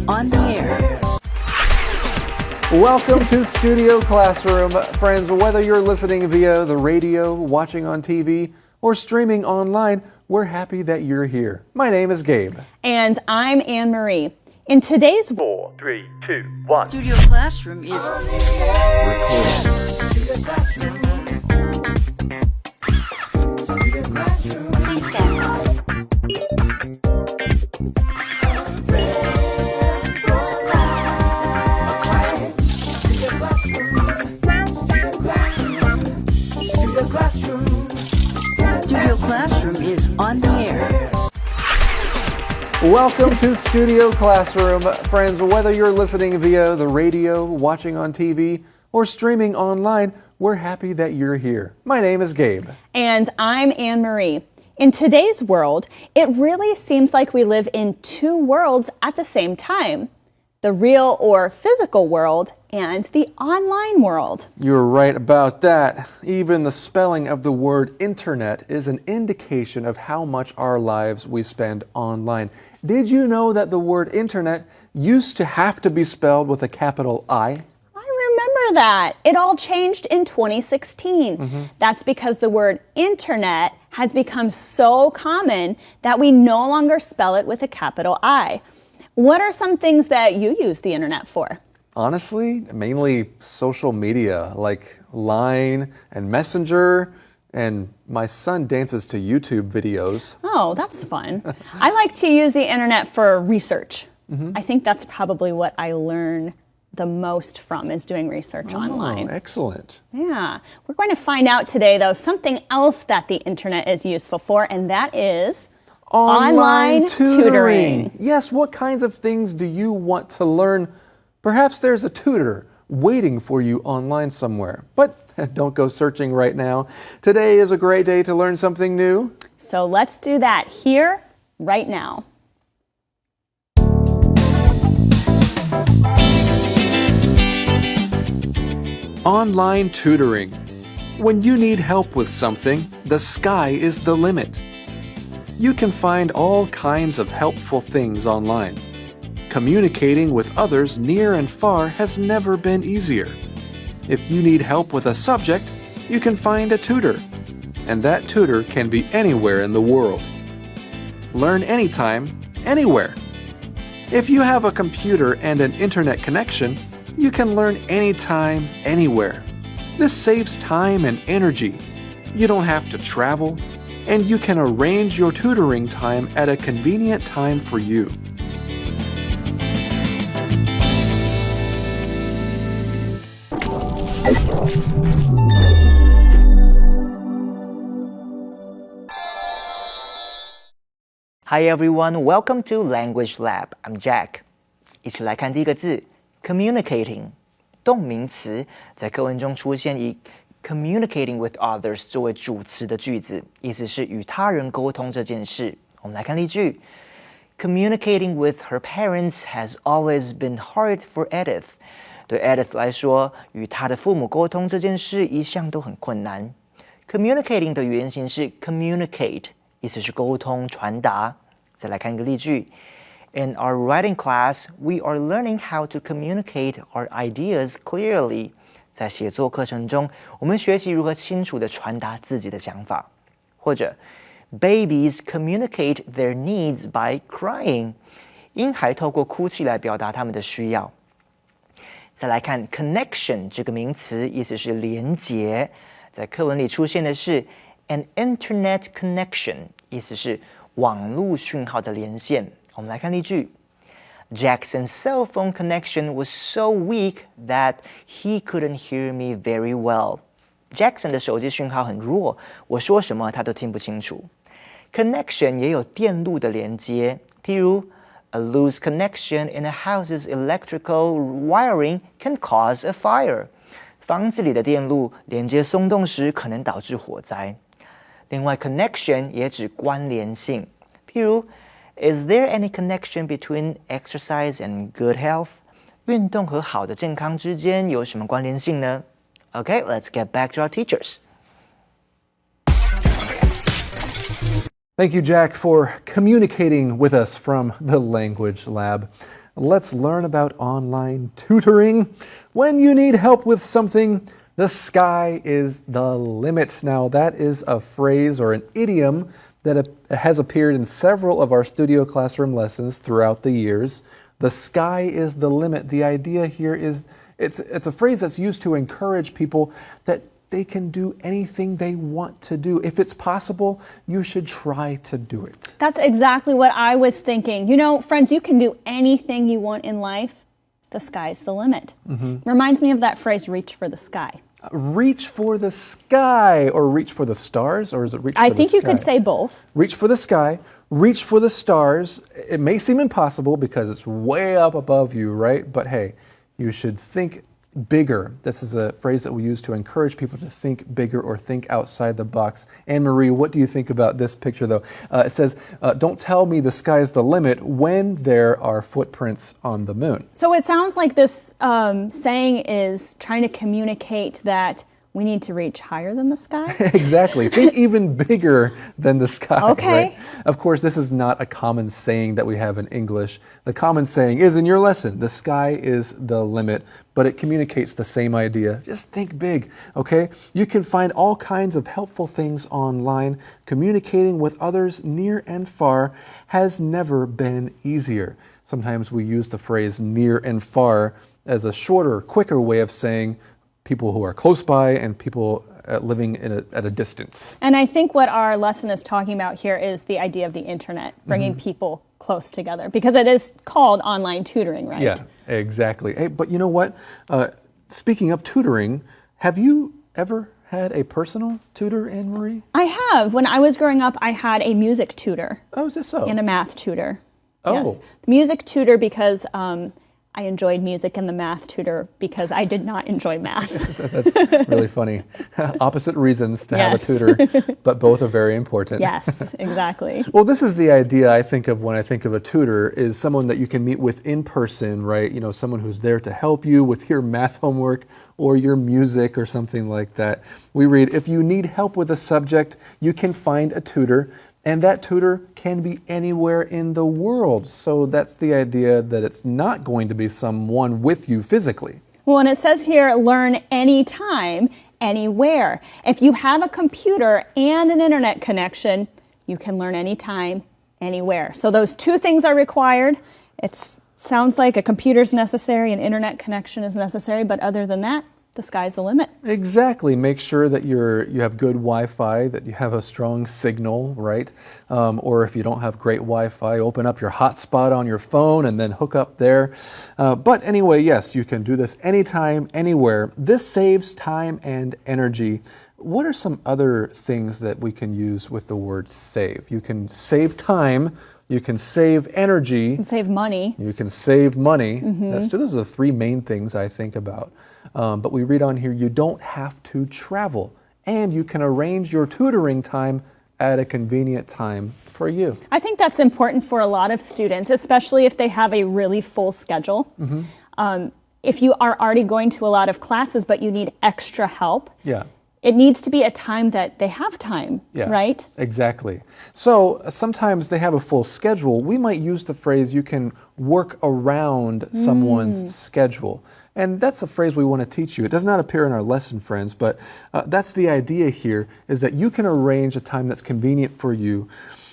on the air. Welcome to Studio Classroom. Friends, whether you're listening via the radio, watching on TV, or streaming online, we're happy that you're here. My name is Gabe. And I'm Anne Marie. In today's 4, 3, 2, 1. Studio Classroom is recording. Studio Classroom. Studio Classroom. Please stand by. Studio Classroom is on the air. Welcome to Studio Classroom. Friends, whether you're listening via the radio, watching on TV, or streaming online, we're happy that you're here. My name is Gabe. And I'm Anne Marie. In today's world, it really seems like we live in two worlds at the same time. The real or physical world and the online world. You're right about that. Even the spelling of the word internet is an indication of how much our lives we spend online. Did you know that the word internet used to have to be spelled with a capital I? I remember that. It all changed in 2016. That's because the word internet has become so common that we no longer spell it with a capital I. What are some things that you use the internet for? Honestly, mainly social media like Line and Messenger, and my son dances to YouTube videos. Oh, that's fun. I like to use the internet for research. I think that's probably what I learn the most from is doing research online. Excellent. Yeah. We're going to find out today, though, something else that the internet is useful for, and that is online tutoring. Yes, what kinds of things do you want to learn? Perhaps there's a tutor waiting for you online somewhere. But don't go searching right now. Today is a great day to learn something new. So let's do that here, right now. Online tutoring. When you need help with something, the sky is the limit. You can find all kinds of helpful things online. Communicating with others near and far has never been easier. If you need help with a subject, you can find a tutor, and that tutor can be anywhere in the world. Learn anytime, anywhere. If you have a computer and an internet connection, you can learn anytime, anywhere. This saves time and energy. You don't have to travel, and you can arrange your tutoring time at a convenient time for you. Hi everyone, welcome to Language Lab. I'm Jack. 一起来看第一个字 communicating 动名词，在课文中出现以 communicating with others 作为主词的句子，意思是与他人沟通这件事。我们来看例句 Communicating with her parents has always been hard for Edith. 对 Edith 来说，与她的父母沟通这件事一向都很困难。Communicating 的原型是 communicate， 意思是沟通、传达。再来看一个例句 In our writing class, we are learning how to communicate our ideas clearly. 在写作课程中，我们学习如何清楚地传达自己的想法。或者 Babies communicate their needs by crying. 婴孩透过哭泣来表达他们的需要。再来看 connection 这个名词，意思是连结。在课文里出现的是 an internet connection， 意思是网络讯号的连线。我们来看例句 Jackson's cell phone connection was so weak that he couldn't hear me very well. Jackson 的手机讯号很弱，我说什么他都听不清楚。Connection 也有电路的连接，譬如A loose connection in a house's electrical wiring can cause a fire. 房子里的电路连接松动时，可能导致火灾。另外 ，connection 也指关联性，譬如 Is there any connection between exercise and good health? 运动和好的健康之间有什么关联性呢？ Okay, let's get back to our teachers. Thank you, Jack, for communicating with us from the Language Lab. Let's learn about online tutoring. When you need help with something, the sky is the limit. Now, that is a phrase or an idiom that has appeared in several of our studio classroom lessons throughout the years. The sky is the limit. The idea here is it's a phrase that's used to encourage people that they can do anything they want to do. If it's possible, you should try to do it. That's exactly what I was thinking. You know, friends, you can do anything you want in life. The sky's the limit. Reminds me of that phrase, reach for the sky. Reach for the sky, or reach for the stars, or is it reach for the sky? I think you could say both. Reach for the sky, reach for the stars. It may seem impossible because it's way up above you, right? But hey, you should think bigger. This is a phrase that we use to encourage people to think bigger or think outside the box. Anne-Marie, what do you think about this picture, though? It says, don't tell me the sky's the limit when there are footprints on the moon. So it sounds like this saying is trying to communicate that we need to reach higher than the sky? Exactly. Think even bigger than the sky. Okay. Right? Of course, this is not a common saying that we have in English. The common saying is in your lesson, the sky is the limit, but it communicates the same idea. Just think big, okay? You can find all kinds of helpful things online. Communicating with others near and far has never been easier. Sometimes we use the phrase near and far as a shorter, quicker way of saying people who are close by and people living at a distance. And I think what our lesson is talking about here is the idea of the internet, bringing people close together, because it is called online tutoring, right? Yeah, exactly. Hey, but you know what? Speaking of tutoring, have you ever had a personal tutor, Anne-Marie? I have. When I was growing up, I had a music tutor. Oh, is that so? And a math tutor. Oh. Yes. Music tutor because I enjoyed music, and the math tutor because I did not enjoy math. That's really funny. Opposite reasons to have a Yes. tutor, but both are very important. Yes, exactly. Well, this is the idea I think of when I think of a tutor, is someone that you can meet with in person, right? You know, someone who's there to help you with your math homework or your music or something like that. We read, if you need help with a subject, you can find a tutor. And that tutor can be anywhere in the world. So that's the idea that it's not going to be someone with you physically. Well, and it says here, learn anytime, anywhere. If you have a computer and an internet connection, you can learn anytime, anywhere. So those two things are required. It sounds like a computer's necessary, an internet connection is necessary, but other than that, the sky's the limit. Exactly. Make sure that you have good Wi-Fi, that you have a strong signal, right? Or if you don't have great Wi-Fi, open up your hotspot on your phone and then hook up there. But anyway, yes, you can do this anytime, anywhere. This saves time and energy. What are some other things that we can use with the word save? You can save time. You can save energy. You can save money. You can save money. Those are the three main things I think about. But we read on here, you don't have to travel, and you can arrange your tutoring time at a convenient time for you. I think that's important for a lot of students, especially if they have a really full schedule. If you are already going to a lot of classes, but you need extra help, it needs to be a time that they have time, right? Exactly. So sometimes they have a full schedule. We might use the phrase, you can work around someone's schedule. And that's a phrase we want to teach you. It does not appear in our lesson, friends, but that's the idea here, is that you can arrange a time that's convenient for you.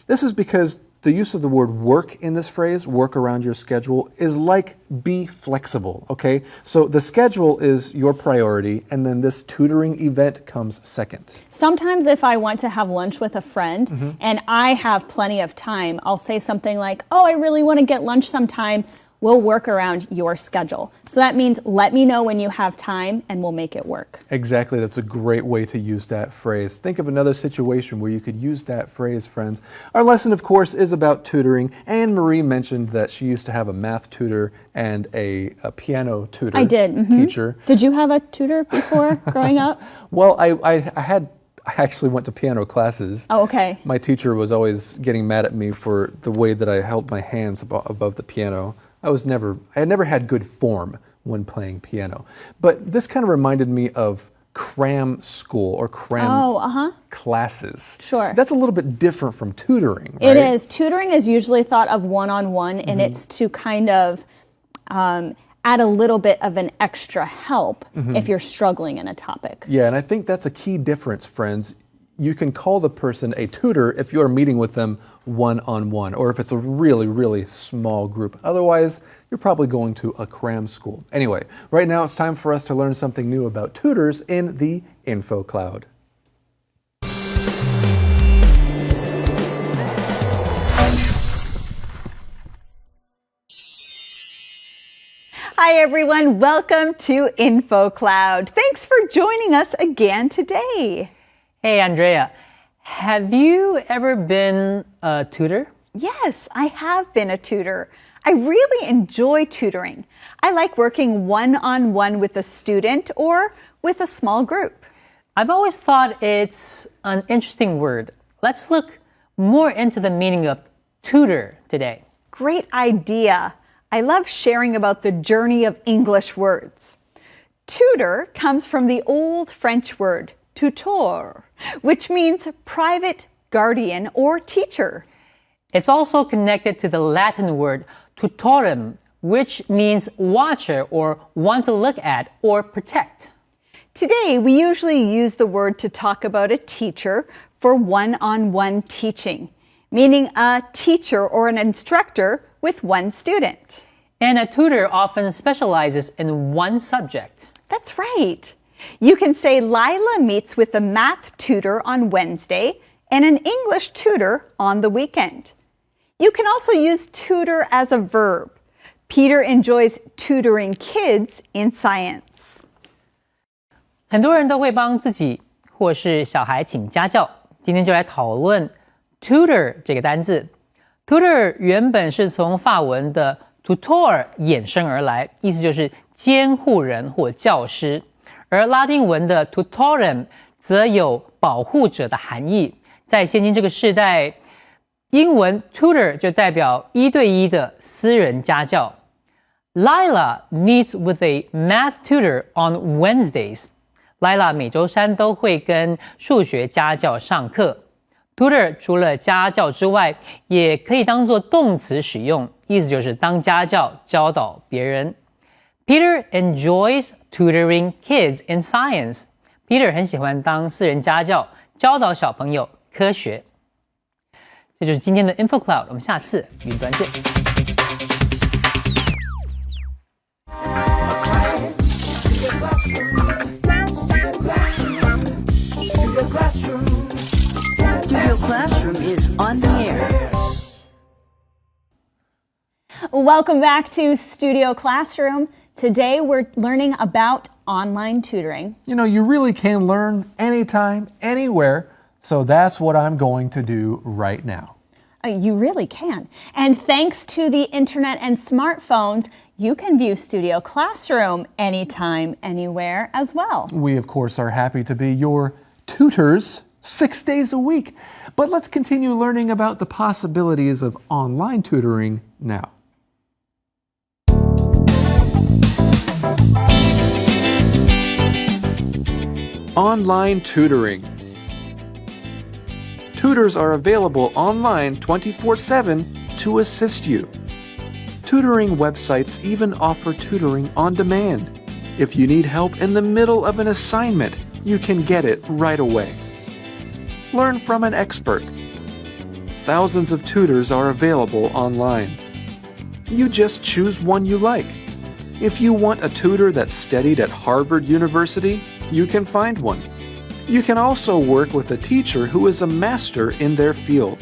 This is because the use of the word work in this phrase, work around your schedule, is like be flexible, okay? So the schedule is your priority, and then this tutoring event comes second. Sometimes if I want to have lunch with a friend and I have plenty of time, I'll say something like, oh, I really want to get lunch sometime. We'll work around your schedule. So that means let me know when you have time and we'll make it work. Exactly. That's a great way to use that phrase. Think of another situation where you could use that phrase, friends. Our lesson, of course, is about tutoring. Anne-Marie mentioned that she used to have a math tutor and a piano tutor. I did. Teacher. Did you have a tutor before growing up? Well, I actually went to piano classes. Oh, okay. My teacher was always getting mad at me for the way that I held my hands above the piano. I had never had good form when playing piano. But this kind of reminded me of cram school or cram classes. Sure. That's a little bit different from tutoring, right? It is. Tutoring is usually thought of one-on-one, and it's to kind of add a little bit of an extra help if you're struggling in a topic. Yeah, and I think that's a key difference, friends. You can call the person a tutor if you're meeting with them one-on-one, or if it's a really, really small group. Otherwise, you're probably going to a cram school. Anyway, right now it's time for us to learn something new about tutors in the Info Cloud. Hi everyone, welcome to Info Cloud. Thanks for joining us again today. Hey Andrea, have you ever been a tutor? Yes, I have been a tutor. I really enjoy tutoring. I like working one-on-one with a student or with a small group. I've always thought it's an interesting word. Let's look more into the meaning of tutor today. Great idea. I love sharing about the journey of English words. Tutor comes from the old French word tutor, which means private guardian or teacher. It's also connected to the Latin word tutorem, which means watcher or one to look at or protect. Today, we usually use the word to talk about a teacher for one-on-one teaching, meaning a teacher or an instructor with one student. And a tutor often specializes in one subject. That's right. You can say Lila meets with a math tutor on Wednesday and an English tutor on the weekend. You can also use tutor as a verb. Peter enjoys tutoring kids in science. 很多人都会帮自己或是小孩请家教。今天就来讨论 tutor 这个单字。Tutor 原本是从法文的 tutor 衍生而来，意思就是监护人或教师。而拉丁文的 tutorem 则有保护者的含义。在现今这个世代，英文 tutor 就代表一对一的私人家教。Lila meets with a math tutor on Wednesdays.Lila 每周三都会跟数学家教上课。Tutor 除了家教之外，也可以当作动词使用，意思就是当家教教导别人。Peter enjoys tutoring kids in science. Peter 很喜欢当私人家教，教导小朋友科学。这就是今天的 Info Cloud， 我们下次云端见。Studio Classroom is on the air. Welcome back to Studio Classroom. Today we're learning about online tutoring. You know, you really can learn anytime, anywhere, so that's what I'm going to do right now. You really can. And thanks to the internet and smartphones, you can view Studio Classroom anytime, anywhere as well. We, of course, are happy to be your tutors 6 days a week. But let's continue learning about the possibilities of online tutoring now. Online tutoring. Tutors are available online 24/7 to assist you. Tutoring websites even offer tutoring on demand. If you need help in the middle of an assignment, you can get it right away. Learn from an expert. Thousands of tutors are available online. You just choose one you like. If you want a tutor that studied at Harvard University, you can find one. You can also work with a teacher who is a master in their field.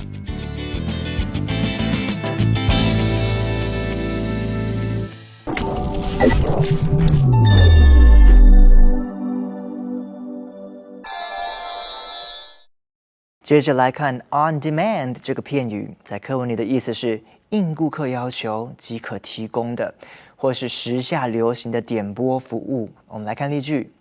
“接着来看 on demand 这个片语，在课文里的意思是应顾客要求即可提供的，或是时下流行的点播服务。我们来看例句。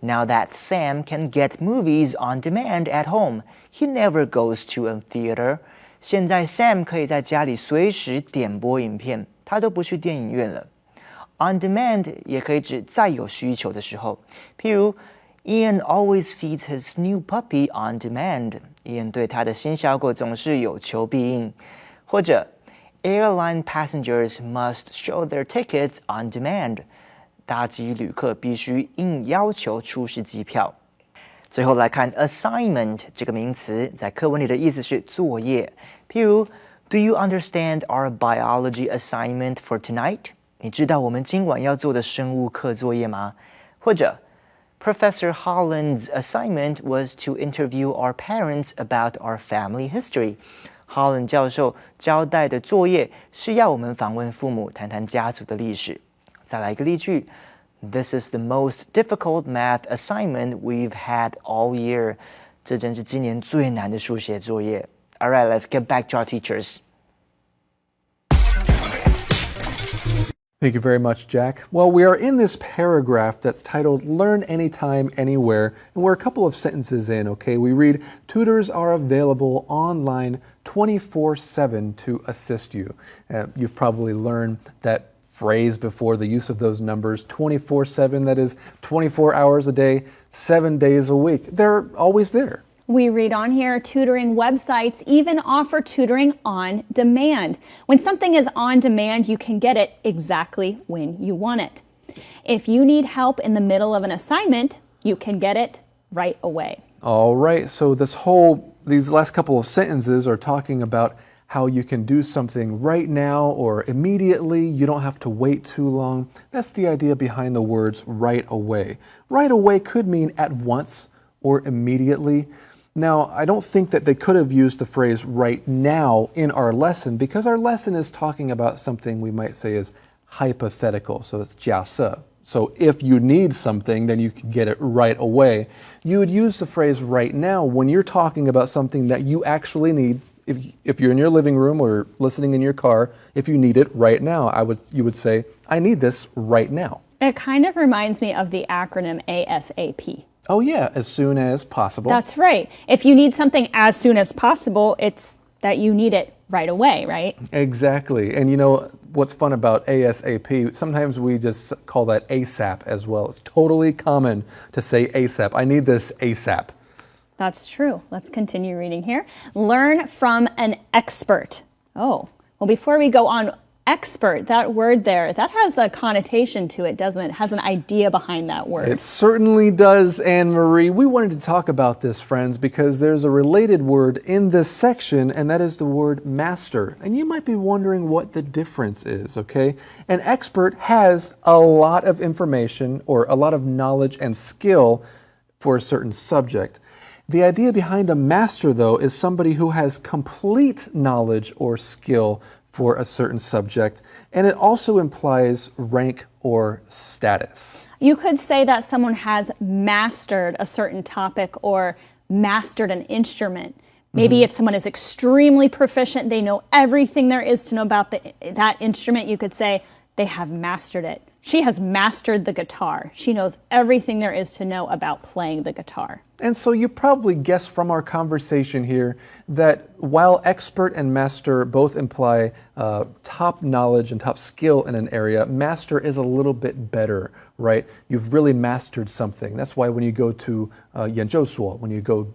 Now that Sam can get movies on demand at home, he never goes to a theater. 现在 Sam 可以在家里随时点播影片，他都不去电影院了。On demand 也可以指在有需求的时候，譬如 Ian always feeds his new puppy on demand. Ian 对他的新小狗总是有求必应。或者 Airline passengers must show their tickets on demand. 搭机旅客必须应要求出示机票。最后来看 assignment 这个名词，在课文里的意思是作业。譬如 Do you understand our biology assignment for tonight? 你知道我们今晚要做的生物课作业吗？或者 Professor Holland's assignment was to interview our parents about our family history. Holland 教授交代的作业是要我们访问父母，谈谈家族的历史。再来一个例句 This is the most difficult math assignment we've had all year. 这真是今年最难的数学作业。All right, let's get back to our teachers. Thank you very much, Jack. Well, we are in this paragraph that's titled Learn Anytime, Anywhere, and we're a couple of sentences in, okay? We read, tutors are available online 24/7 to assist you. You've probably learned that phrase before, the use of those numbers, 24/7, that is 24 hours a day, 7 days a week. They're always there. We read on here, tutoring websites even offer tutoring on demand. When something is on demand, you can get it exactly when you want it. If you need help in the middle of an assignment, you can get it right away. All right, so these last couple of sentences are talking about how you can do something right now or immediately. You don't have to wait too long. That's the idea behind the words right away. Right away could mean at once or immediately. Now, I don't think that they could have used the phrase right now in our lesson because our lesson is talking about something we might say is hypothetical. So it's 假设. So if you need something, then you can get it right away. You would use the phrase right now when you're talking about something that you actually need. If you're in your living room or listening in your car, if you need it right now, you would say, I need this right now. It kind of reminds me of the acronym ASAP. Oh yeah, as soon as possible. That's right. If you need something as soon as possible, it's that you need it right away, right? Exactly. And you know what's fun about ASAP? Sometimes we just call that ASAP as well. It's totally common to say ASAP. I need this ASAP. That's true. Let's continue reading here. Learn from an expert. Oh, well, before we go on, expert, that word there, that has a connotation to it, doesn't it? It has an idea behind that word. It certainly does, Anne-Marie. We wanted to talk about this, friends, because there's a related word in this section, and that is the word master. And you might be wondering what the difference is, okay? An expert has a lot of information or a lot of knowledge and skill for a certain subject. The idea behind a master, though, is somebody who has complete knowledge or skill for a certain subject, and it also implies rank or status. You could say that someone has mastered a certain topic or mastered an instrument. Maybe if someone is extremely proficient, they know everything there is to know about that instrument, you could say they have mastered it. She has mastered the guitar. She knows everything there is to know about playing the guitar. And so you probably guessed from our conversation here that while expert and master both imply top knowledge and top skill in an area, master is a little bit better, right? You've really mastered something. That's why when you go to 研究所, when you go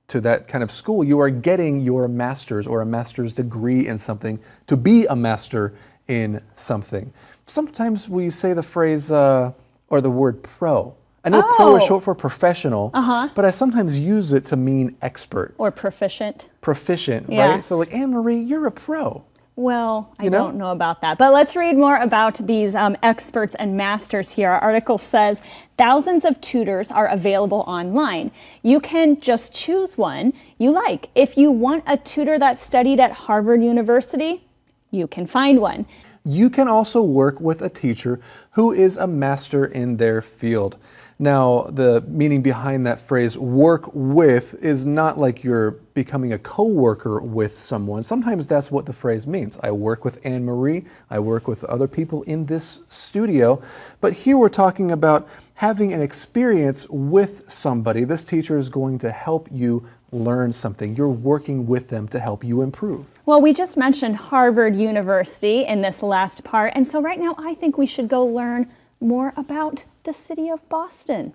to that kind of school, you are getting your master's or a master's degree in something to be a master in something. Sometimes we say the phrase or the word pro. I know pro is short for professional, but I sometimes use it to mean expert. Or proficient. Proficient, Yeah. right? So like, Anne-Marie, you're a pro. Well, I don't know about that. But let's read more about these experts and masters here. Our article says thousands of tutors are available online. You can just choose one you like. If you want a tutor that studied at Harvard University, you can find one. You can also work with a teacher who is a master in their field. Now, the meaning behind that phrase, work with, is not like you're becoming a co-worker with someone. Sometimes that's what the phrase means. I work with Anne-Marie, I work with other people in this studio, but here we're talking about having an experience with somebody. This teacher is going to help you learn something. You're working with them to help you improve. Well, we just mentioned Harvard University in this last part, and so right now I think we should go learn more about the city of Boston.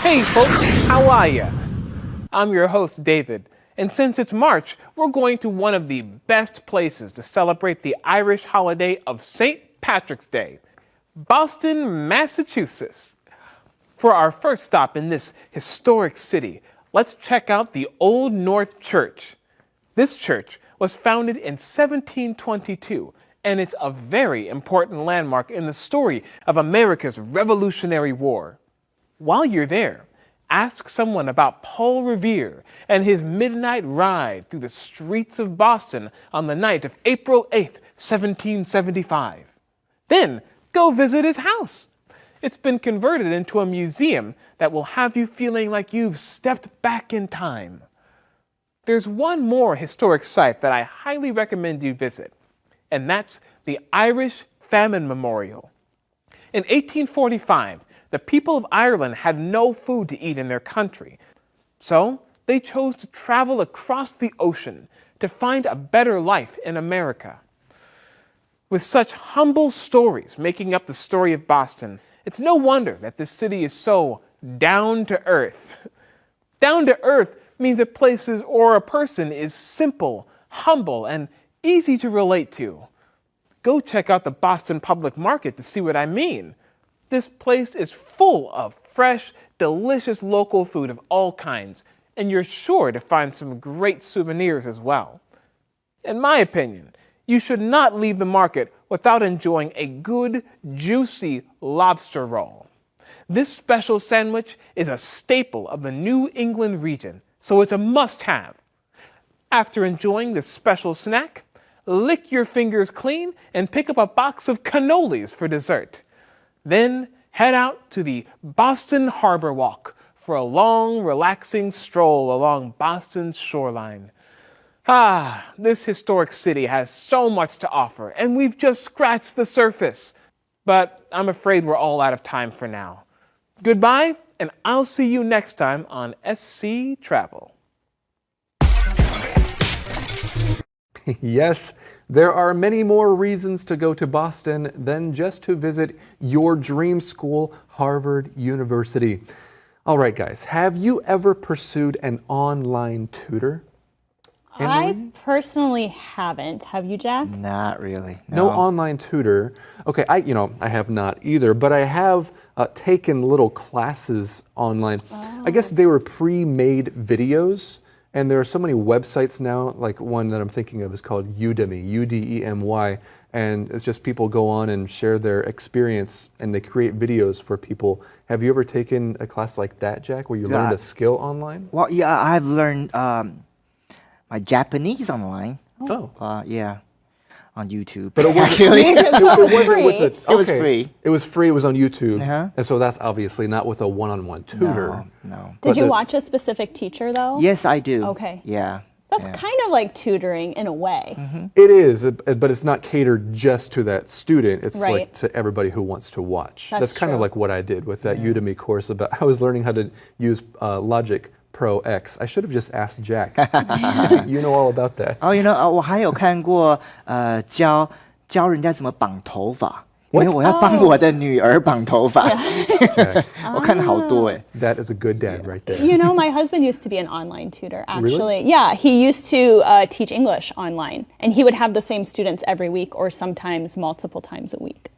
Hey folks, how are ya? I'm your host, David, and since it's March, we're going to one of the best places to celebrate the Irish holiday of St. Patrick's Day, Boston, Massachusetts. For our first stop in this historic city, let's check out the Old North Church. This church was founded in 1722, and it's a very important landmark in the story of America's Revolutionary War. While you're there, ask someone about Paul Revere and his midnight ride through the streets of Boston on the night of April 8th, 1775. Then go visit his house. It's been converted into a museum that will have you feeling like you've stepped back in time. There's one more historic site that I highly recommend you visit, and that's the Irish Famine Memorial. In 1845, the people of Ireland had no food to eat in their country, so they chose to travel across the ocean to find a better life in America. With such humble stories making up the story of Boston, it's no wonder that this city is so down to earth. Down to earth means a place or a person is simple, humble, and easy to relate to. Go check out the Boston Public Market to see what I mean. This place is full of fresh, delicious local food of all kinds, and you're sure to find some great souvenirs as well. In my opinion, you should not leave the market without enjoying a good, juicy lobster roll. This special sandwich is a staple of the New England region, so it's a must-have. After enjoying this special snack, lick your fingers clean and pick up a box of cannolis for dessert. Then head out to the Boston Harbor Walk for a long, relaxing stroll along Boston's shoreline. This historic city has so much to offer, and we've just scratched the surface. But I'm afraid we're all out of time for now. Goodbye, and I'll see you next time on SC Travel. Yes, there are many more reasons to go to Boston than just to visit your dream school, Harvard University. All right, guys, have you ever pursued an online tutor? I personally haven't. Have you, Jack? Not really. No online tutor. Okay, I have not either, but I have taken little classes online. I guess they were pre-made videos, and there are so many websites now, like one that I'm thinking of is called Udemy, U-D-E-M-Y, and it's just people go on and share their experience, and they create videos for people. Have you ever taken a class like that, Jack, where you learned a skill online? Well, yeah, I've learned my Japanese online. Yeah, on YouTube. But it wasn't, actually, it was free. It was free. It was on YouTube, Uh-huh. and so that's obviously not with a one-on-one tutor. No. Did you watch a specific teacher, though? Yes, I do. Okay. Yeah. So that's kind of like tutoring in a way. It is, but it's not catered just to that student. It's like Right. to everybody who wants to watch. That's kind of true. like what I did with that Udemy course about. I was learning how to use Logic Pro X. I should have just asked Jack. You know all about that. Oh, 我还有看过教人家怎么绑头发。因为我要帮我的女儿绑头发，我看了好多哎。That is a good dad right there. You know, my husband used to be an online tutor, actually. Really? Yeah, he used to teach English online, and he would have the same students every week or sometimes multiple times a week.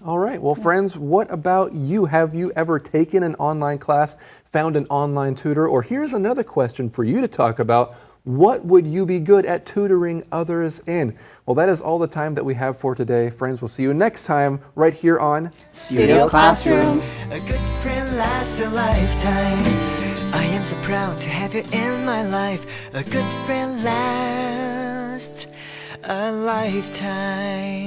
All right. Well, friends, what about you? Have you ever taken an online class, found an online tutor, or here's another question for you to talk about. What would you be good at tutoring others in? Well, that is all the time that we have for today. Friends, we'll see you next time right here on Studio Classroom. A good friend lasts a lifetime. I am so proud to have you in my life. A good friend lasts a lifetime.